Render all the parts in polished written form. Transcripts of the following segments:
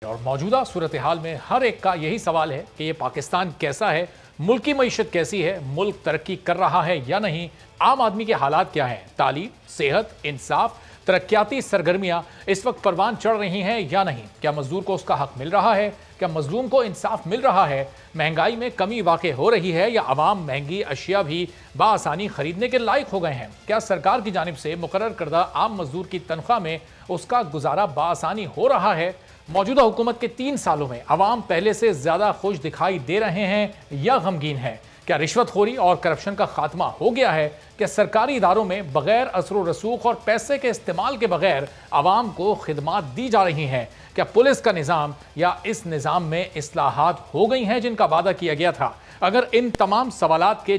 और मौजूदा सूरत हाल में हर एक का यही सवाल है कि ये पाकिस्तान कैसा है, मुल्क की मईशत कैसी है, मुल्क तरक्की कर रहा है या नहीं, आम आदमी के हालात क्या हैं, तालीम, सेहत, इंसाफ, तरक्याती सरगर्मियां इस वक्त परवान चढ़ रही हैं या नहीं, क्या मजदूर को उसका हक मिल रहा है, क्या मजलूम को इंसाफ मिल रहा है, महंगाई में कमी वाक़ हो रही है या अवाम महंगी अशिया भी बाआसानी खरीदने के लायक हो गए हैं, क्या सरकार की जानिब से मुकर्रर करदा आम मजदूर की तनख्वाह में उसका गुजारा बाआसानी हो रहा है। मौजूदा हुकूमत के 3 सालों में अवाम पहले से ज्यादा खुश दिखाई दे रहे हैं या गमगीन है, क्या रिश्वतखोरी और करप्शन का खात्मा हो गया है, क्या सरकारी इदारों में बगैर असर रसूख और पैसे के इस्तेमाल के बगैर अवाम को खिदमात दी जा रही हैं, क्या पुलिस का निज़ाम या इस निज़ाम में इस्लाहात हो गई हैं जिनका वादा किया गया था। अगर इन तमाम सवालात के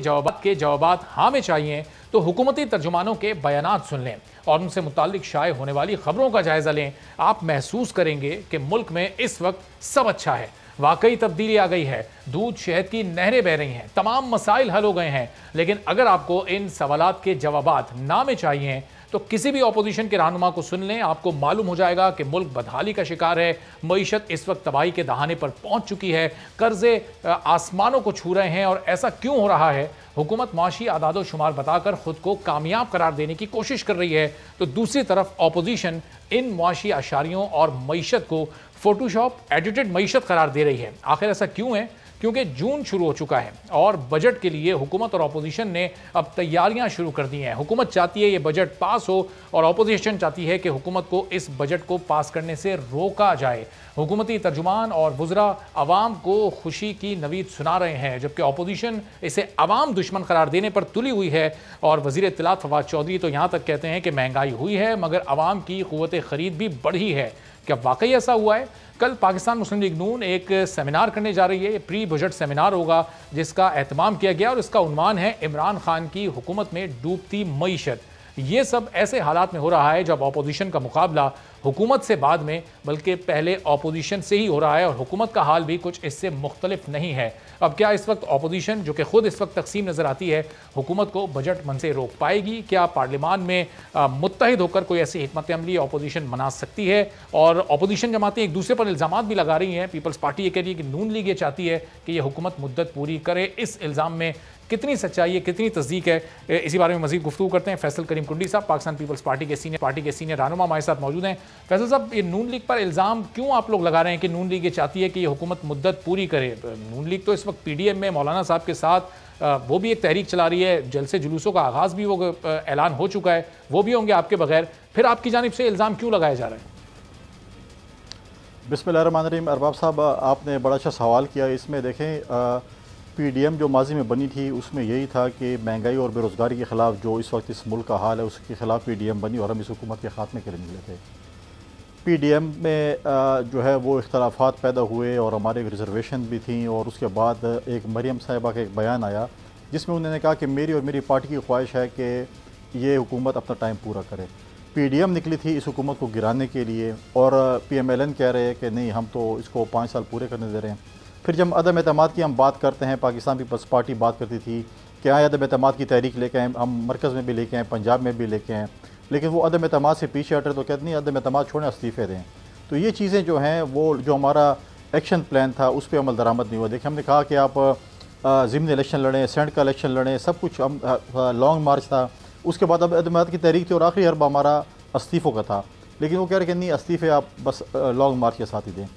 जवाबात हाँ में चाहिए तो हुकूमती तर्जुमानों के बयानात सुन लें और उनसे मुताल्लिक शाये होने वाली खबरों का जायजा लें। आप महसूस करेंगे कि मुल्क में इस वक्त सब अच्छा है, वाकई तब्दीली आ गई है, दूध शहद की नहरें बह रही हैं, तमाम मसाइल हल हो गए हैं। लेकिन अगर आपको इन सवालात के जवाबात ना में चाहिए तो किसी भी अपोजिशन के रहनुमा को सुन लें, आपको मालूम हो जाएगा कि मुल्क बदहाली का शिकार है, मईशत इस वक्त तबाही के दहाने पर पहुंच चुकी है, कर्जे आसमानों को छू रहे हैं। और ऐसा क्यों हो रहा है? हुकूमत माशी आदादो शुमार बताकर खुद को कामयाब करार देने की कोशिश कर रही है, तो दूसरी तरफ अपोजिशन इन मुआशी आशारियों और मईशत को फोटोशॉप एडिटेड मईशत करार दे रही है। आखिर ऐसा क्यों है? क्योंकि जून शुरू हो चुका है और बजट के लिए हुकूमत और अपोजिशन ने अब तैयारियां शुरू कर दी हैं। हुकूमत चाहती है ये बजट पास हो और अपोजिशन चाहती है कि हुकूमत को इस बजट को पास करने से रोका जाए। हुकूमती तर्जुमान और वुज़रा अवाम को खुशी की नवीद सुना रहे हैं, जबकि अपोजिशन इसे अवाम दुश्मन करार देने पर तुली हुई है। और वज़ीर इत्तलात फवाद चौधरी तो यहाँ तक कहते हैं कि महंगाई हुई है मगर अवाम की क़ुव्वत ख़रीद भी बढ़ी है। क्या वाकई ऐसा हुआ है? कल पाकिस्तान मुस्लिम लीग नून एक सेमिनार करने जा रही है। ये प्री बजट सेमिनार होगा जिसका एहतमाम किया गया और इसका उन्वान है इमरान खान की हुकूमत में डूबती मईशत। ये सब ऐसे हालात में हो रहा है जब अपोजिशन का मुकाबला हुकूमत से बाद में बल्कि पहले अपोजिशन से ही हो रहा है और हुकूमत का हाल भी कुछ इससे मुख्तलिफ नहीं है। अब क्या इस वक्त अपोजिशन जो कि खुद इस वक्त तकसीम नज़र आती है हुकूमत को बजट मन से रोक पाएगी? क्या पार्लियामान में मुत्तहिद होकर कोई ऐसी हिकमत अमली अपोजिशन बना सकती है? और अपोजिशन जमातें एक दूसरे पर इल्ज़ामात भी लगा रही हैं। पीपल्स पार्टी ये कह रही है कि नून लीग ये चाहती है कि यह हुकूमत मुद्दत पूरी करे। इस इल्ज़ाम में कितनी सच्चाई है, कितनी तस्दीक है, इसी बारे में मजीद गुफ्तगू करते हैं। फैसल करीम कुंडी साहब पाकिस्तान पीपल्स पार्टी के सीनियर रहनुमा हमारे साथ मौजूद हैं। फैसल साहब, ये नून लीग पर इल्ज़ाम क्यों आप लोग लगा रहे हैं कि नून लीग ये चाहती है कि ये हुकूमत मुद्दत पूरी करे? नून लीग तो इस वक्त PDM में मौलाना साहब के साथ वो भी एक तहरीक चला रही है, जलसे जुलूसों का आगाज़ भी वो ऐलान हो चुका है, वो भी होंगे आपके बगैर, फिर आपकी जानिब से इल्ज़ाम क्यों लगाया जा रहा है? बिस्मिल्लाहिर्रहमानिर्रहीम। अरबाब साहब, आपने बड़ा अच्छा सवाल किया। इसमें देखें, PDM जो माजी में बनी थी उसमें यही था कि महंगाई और बेरोज़गारी के ख़िलाफ़ जो इस वक्त इस मुल्क का हाल है उसके ख़िलाफ़ PDM बनी और हम इस हुकूमत के ख़ात्मे के लिए निकले थे। PDM में जो है वो इख्तलाफात पैदा हुए और हमारे एक रिजर्वेशन भी थी और उसके बाद एक मरियम साहिबा का एक बयान आया जिसमें उन्होंने कहा कि मेरी और मेरी पार्टी की ख्वाहिश है कि ये हुकूमत अपना टाइम पूरा करे। PDM निकली थी इस हुकूमत को गिराने के लिए और PMLN कह रहे हैं कि नहीं, हम तो इसको 5 साल पूरे करने दे रहे हैं। फिर जब अदम एतमाद की हम बात करते हैं, पाकिस्तान पीपल्स पार्टी बात करती थी कि आए अदम एतमाद की तहरीक लेके आए, हम मरकज़ में भी लेके आए, पंजाब में भी लेके आए, लेकिन वो अदम एतमाद से पीछे हटे तो कहते नहीं अदम एतमाद छोड़ें, इस्तीफ़े दें। तो ये चीज़ें जो हैं वो जो हमारा एक्शन प्लान था उस पर अमल दरामद नहीं हुआ। देखिए, हमने कहा कि आप ज़िमनी इलेक्शन लड़ें, सेनेट का इलेक्शन लड़ें, सब कुछ हम लॉन्ग मार्च था। उसके बाद अब अदम एतमाद की तहरीक थी और आखिरी हरबा हमारा इस्तीफ़ों का था, लेकिन वो कह रहे कि नहीं, इस्तीफ़े आप बस लॉन्ग मार्च के साथ ही दें।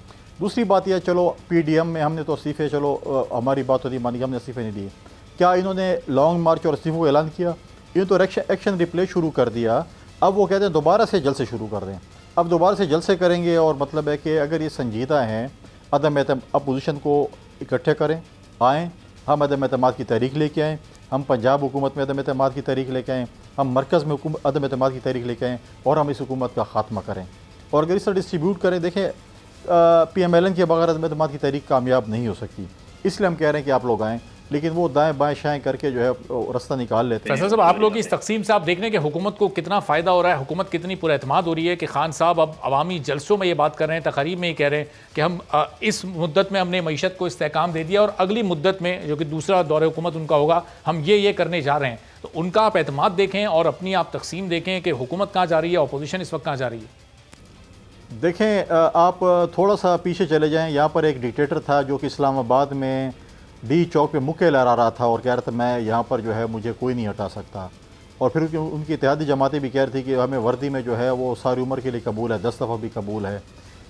दूसरी बात यह, चलो PDM में हमने तो इस्तीफ़े, चलो हमारी बात होती मानी, हमने इस्तीफ़े नहीं दिए। क्या इन्होंने लॉन्ग मार्च और इस्तीफ़ों का ऐलान किया? इन्होंने तो एक्शन रिप्ले शुरू कर दिया। अब वो कहते हैं दोबारा से जलसे शुरू कर दें। अब दोबारा से जलसे करेंगे और मतलब है कि अगर ये संजीदा हैं, अपोजिशन को इकट्ठे करें, आएँ, हम अदम एतमाद की तहरीक लेके आएँ, हम पंजाब हुकूमत में अदम एतमाद की तहरीक लेके आएँ, हम मरकज़ में अदम एतमाद की तहरीक लेके आएँ और हम इस हुकूमत का ख़ात्मा करें। और अगर इस तरह डिस्ट्रीब्यूट करें, देखें PMLN के बगैर अदम एतमाद की तहरीक कामयाब नहीं हो सकती, इसलिए हम कह रहे हैं कि आप लोग आएँ, लेकिन वो दाएं बाएं शाएं करके जो है रास्ता निकाल लेते हैं। फैसल साहब, आप लोग इस तकसीम से आप देख रहे हैं कि हुकूमत को कितना फ़ायदा हो रहा है, हुकूमत कितनी पुरएतमाद हो रही है कि खान साहब अब अवामी जलसों में ये बात कर रहे हैं, तकरीब में ही कह रहे हैं कि हम इस मुद्दत में हमने मईशत को इस्तेहकाम दे दिया और अगली मुद्दत में जो कि दूसरा दौर हुकूमत उनका होगा, हम ये करने जा रहे हैं। तो उनका आप एतमाद देखें और अपनी आप तकसीम देखें कि हुकूमत कहाँ जा रही है, अपोजिशन इस वक्त कहाँ जा रही है। देखें, आप थोड़ा सा पीछे चले जाएं। यहाँ पर एक डिक्टेटर था जो कि इस्लामाबाद में डी चौक पे मुक्के लहरा रहा था और कह रहा था मैं यहाँ पर जो है मुझे कोई नहीं हटा सकता। और फिर उनकी इत्तेहादी जमातें भी कह रही थी कि हमें वर्दी में जो है वो सारी उम्र के लिए कबूल है, 10 दफ़ा भी कबूल है।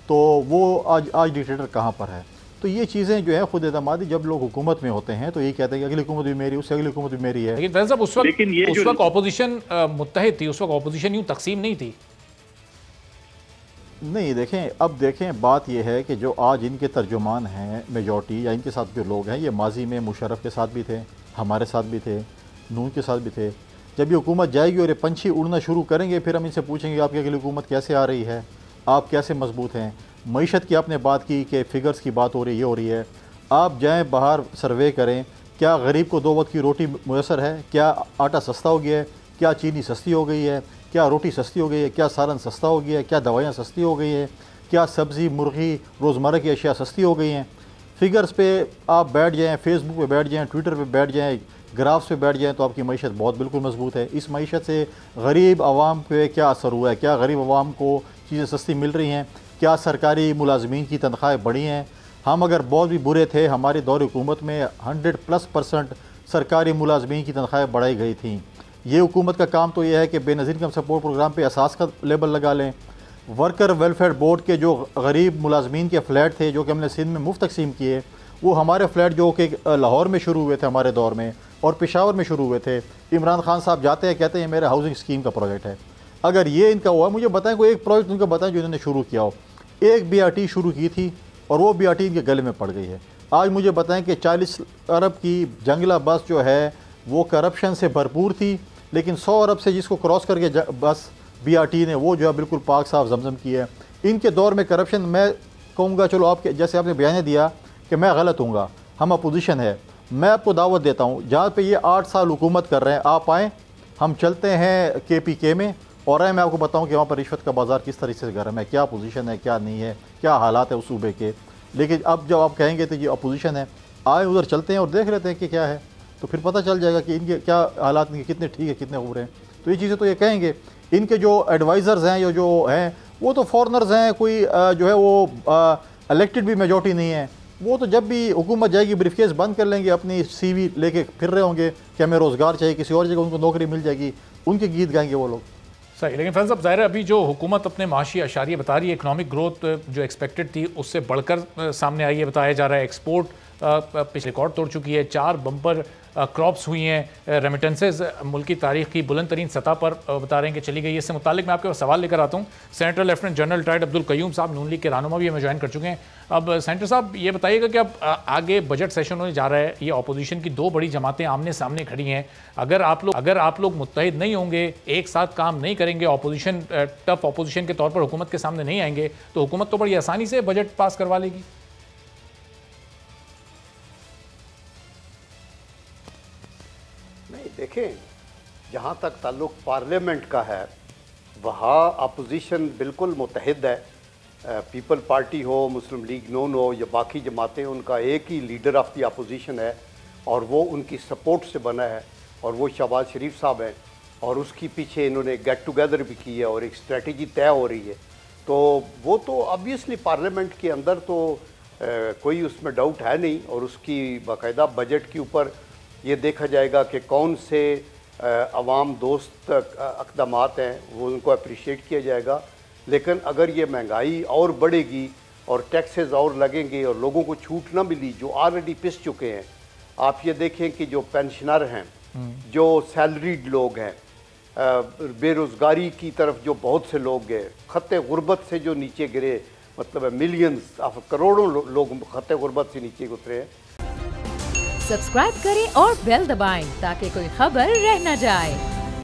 तो वो आज डिक्टेटर कहाँ पर है? तो ये चीज़ें जो है खुद एतमादी, जब लोग हुकूमत में होते हैं तो यही कहते हैं कि अगली हुकूमत भी मेरी, उससे अगली हुकूमत भी मेरी है। लेकिन साहब उस वक्त ऑपोजिशन मुत्तहिद थी, उस वक्त ऑपोजिशन यूँ तकसीम नहीं थी। नहीं, देखें, अब देखें, बात यह है कि जो आज इनके तर्जुमान हैं मेजॉरिटी या इनके साथ जो लोग हैं, ये माजी में मुशर्रफ के साथ भी थे, हमारे साथ भी थे, नून के साथ भी थे। जब ये हुकूमत जाएगी और ये पंछी उड़ना शुरू करेंगे, फिर हम इनसे पूछेंगे आपकी अगली हुकूमत कैसे आ रही है, आप कैसे मजबूत हैं। मईशत की आपने बात की कि फ़िगर्स की बात हो रही है, ये हो रही है। आप जाएँ बाहर सर्वे करें, क्या गरीब को 2 वक्त की रोटी मुयसर है? क्या आटा सस्ता हो गया है? क्या चीनी सस्ती हो गई है? क्या रोटी सस्ती हो गई है? क्या सालन सस्ता हो गया है? क्या दवाइयाँ सस्ती हो गई हैं? क्या सब्ज़ी, मुर्गी, रोज़मर्रा की अशिया सस्ती हो गई हैं? फ़िगर्स पे आप बैठ जाएँ, फेसबुक पे बैठ जाएँ, ट्विटर पे बैठ जाएँ, ग्राफ्स पे बैठ जाएँ, तो आपकी मईशत बहुत बिल्कुल मजबूत है। इस मईशत से गरीब आवाम पे क्या असर हुआ है? क्या गरीब आवाम को चीज़ें सस्ती मिल रही हैं? क्या सरकारी मुलाजमीन की तनख्वाहें बढ़ी हैं? हम अगर बहुत भी बुरे थे, हमारे दौर हुकूमत में 100+% सरकारी मुलाजमीन की तनख्वाहें बढ़ाई गई थी। ये हुकूमत का काम तो ये है कि बेनज़ीर इनकम सपोर्ट प्रोग्राम पे असास का लेबल लगा लें। वर्कर वेलफेयर बोर्ड के जो गरीब मुलाजमीन के फ़्लैट थे जो कि हमने सिंध में मुफ्त तकसीम किए, वो हमारे फ़्लैट जो कि लाहौर में शुरू हुए थे हमारे दौर में और पेशावर में शुरू हुए थे। इमरान खान साहब जाते हैं, कहते हैं मेरा हाउसिंग स्कीम का प्रोजेक्ट है। अगर ये इनका हुआ, मुझे बताएं कोई एक प्रोजेक्ट उनका बताएं जो इन्होंने शुरू किया हो। एक BRT शुरू की थी और वो BRT इनके गले में पड़ गई है। आज मुझे बताएं कि 40 अरब की जंगला बस जो है वो करप्शन से भरपूर थी, लेकिन 100 अरब से जिसको क्रॉस करके बस BRT ने वो जो है बिल्कुल पाक साफ जमजम की है। इनके दौर में करप्शन, मैं कहूँगा, चलो आपके जैसे आपने बयान दिया कि मैं गलत हूँगा, हम अपोजिशन है, मैं आपको दावत देता हूँ जहाँ पे ये 8 साल हुकूमत कर रहे हैं, आप आएँ, हम चलते हैं KPK में और मैं आपको बताऊँ कि वहाँ पर रिश्वत का बाज़ार किस तरीके से गर्म है, क्या पोजीशन है, क्या नहीं है, क्या हालात है उस सूबे के। लेकिन अब जब आप कहेंगे तो ये अपोजिशन है, आए उधर चलते हैं और देख लेते हैं कि क्या है, तो फिर पता चल जाएगा कि इनके क्या हालात, इनके कितने ठीक है, कितने बुरे हैं। तो ये चीज़ें तो ये कहेंगे। इनके जो एडवाइज़र्स हैं या जो हैं वो तो फॉरनर्स हैं, कोई जो है वो इलेक्टेड भी मेजॉरिटी नहीं है। वो तो जब भी हुकूमत जाएगी ब्रीफकेस बंद कर लेंगे, अपनी CV लेके फिर रहे होंगे कि हमें रोज़गार चाहिए, किसी और जगह उनको नौकरी मिल जाएगी, उनके गीत गाएंगे वो लोग। सही, लेकिन फैज़ल साहब, ज़ाहिर है अभी जो हुकूमत अपने माशी अशारिये बता रही है, इकनॉमिक ग्रोथ जो एक्सपेक्टेड थी उससे बढ़कर सामने आई है, बताया जा रहा है। एक्सपोर्ट पिछले रिकॉर्ड तोड़ चुकी है, 4 बम्पर क्रॉप्स हुई हैं, रेमिटेंसेज मुल्क की तारीख की बुलंद तरीन सतह पर बता रहे हैं कि चली गई है। इससे मुतालिक मैं आपके पास सवाल लेकर आता हूँ। Senator lieutenant general retired Abdul Qayyum sahab Noon league के रहनुमा भी हमें ज्वाइन कर चुके हैं। अब सेनेटर साहब ये बताइएगा कि अब आगे बजट सेशन होने जा रहा है, ये अपोजिशन की 2 बड़ी जमातें आमने सामने खड़ी हैं। अगर आप लोग मुत्तहिद नहीं होंगे, एक साथ काम नहीं करेंगे, अपोजिशन टफ अपोजिशन के तौर पर हुकूमत के सामने नहीं आएंगे, तो हुकूमत तो बड़ी आसानी से बजट पास करवा लेगी। देखें, जहाँ तक ताल्लुक़ पार्लियामेंट का है वहाँ अपोजिशन बिल्कुल मुत्तहिद है। पीपल पार्टी हो, मुस्लिम लीग नून हो या बाकी जमातें, उनका एक ही लीडर ऑफ द अपोजिशन है और वो उनकी सपोर्ट से बना है और वो शहबाज शरीफ साहब हैं और उसके पीछे इन्होंने गेट टुगेदर भी की है और एक स्ट्रेटजी तय हो रही है। तो वो तो ऑब्वियसली पार्लियामेंट के अंदर तो कोई उसमें डाउट है नहीं और उसकी बाकायदा बजट के ऊपर ये देखा जाएगा कि कौन से अवाम दोस्त अक़दामात हैं, वो उनको अप्रिशिएट किया जाएगा। लेकिन अगर ये महंगाई और बढ़ेगी और टैक्सेस और लगेंगे और लोगों को छूट ना मिली जो ऑलरेडी पिस चुके हैं, आप ये देखें कि जो पेंशनर हैं, जो सैलरीड लोग हैं, बेरोज़गारी की तरफ जो बहुत से लोग गए, ख़त्ते गुर्बत से जो नीचे गिरे, मतलब मिलियंस करोड़ों लोग ख़त्ते गुर्बत से नीचे उतरे हैं। सब्सक्राइब करें और बेल दबाएं ताकि कोई खबर रह न जाए।